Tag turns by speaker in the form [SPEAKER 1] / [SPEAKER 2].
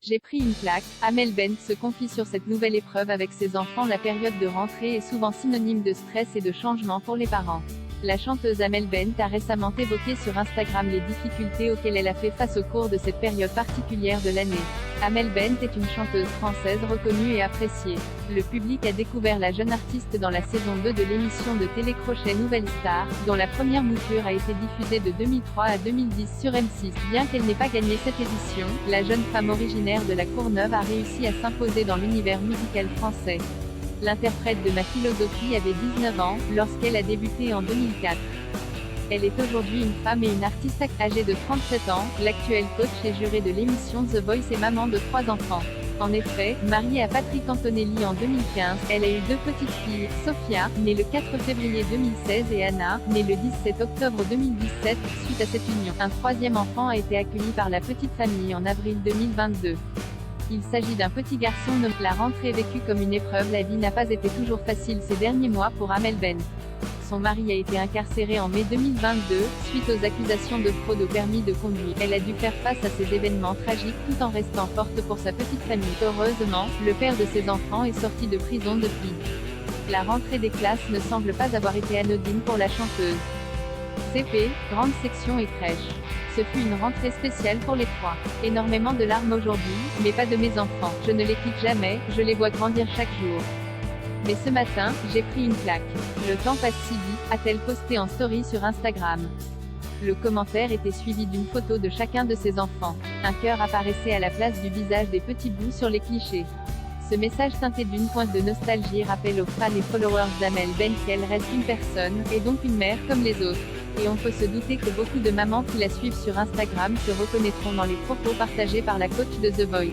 [SPEAKER 1] J'ai pris une claque. Amel Bent se confie sur cette nouvelle épreuve avec ses enfants. La période de rentrée est souvent synonyme de stress et de changement pour les parents. La chanteuse Amel Bent a récemment évoqué sur Instagram les difficultés auxquelles elle a fait face au cours de cette période particulière de l'année. Amel Bent est une chanteuse française reconnue et appréciée. Le public a découvert la jeune artiste dans la saison 2 de l'émission de télé-crochet Nouvelle Star, dont la première mouture a été diffusée de 2003 à 2010 sur M6. Bien qu'elle n'ait pas gagné cette édition, la jeune femme originaire de La Courneuve a réussi à s'imposer dans l'univers musical français. L'interprète de Ma Philosophie avait 19 ans, lorsqu'elle a débuté en 2004. Elle est aujourd'hui une femme et une artiste âgée de 37 ans, l'actuelle coach et jurée de l'émission The Voice et maman de 3 enfants. En effet, mariée à Patrick Antonelli en 2015, elle a eu 2 petites filles, Sophia, née le 4 février 2016 et Anna, née le 17 octobre 2017. Suite à cette union, un 3e enfant a été accueilli par la petite famille en avril 2022. Il s'agit d'un petit garçon. La rentrée vécue comme une épreuve. La vie n'a pas été toujours facile ces derniers mois pour Amel Bent. Son mari a été incarcéré en mai 2022, suite aux accusations de fraude au permis de conduire. Elle a dû faire face à ces événements tragiques tout en restant forte pour sa petite famille. Heureusement, le père de ses enfants est sorti de prison depuis. La rentrée des classes ne semble pas avoir été anodine pour la chanteuse. CP, grande section et crèche. Ce fut une rentrée spéciale pour les 3. Énormément de larmes aujourd'hui, mais pas de mes enfants. Je ne les quitte jamais, je les vois grandir chaque jour. Mais ce matin, j'ai pris une claque. Le temps passe si vite, a-t-elle posté en story sur Instagram. Le commentaire était suivi d'une photo de chacun de ses enfants. Un cœur apparaissait à la place du visage des petits bouts sur les clichés. Ce message teinté d'une pointe de nostalgie rappelle aux fans et followers d'Amel Bent qu'elle reste une personne, et donc une mère comme les autres. Et on peut se douter que beaucoup de mamans qui la suivent sur Instagram se reconnaîtront dans les propos partagés par la coach de The Voice.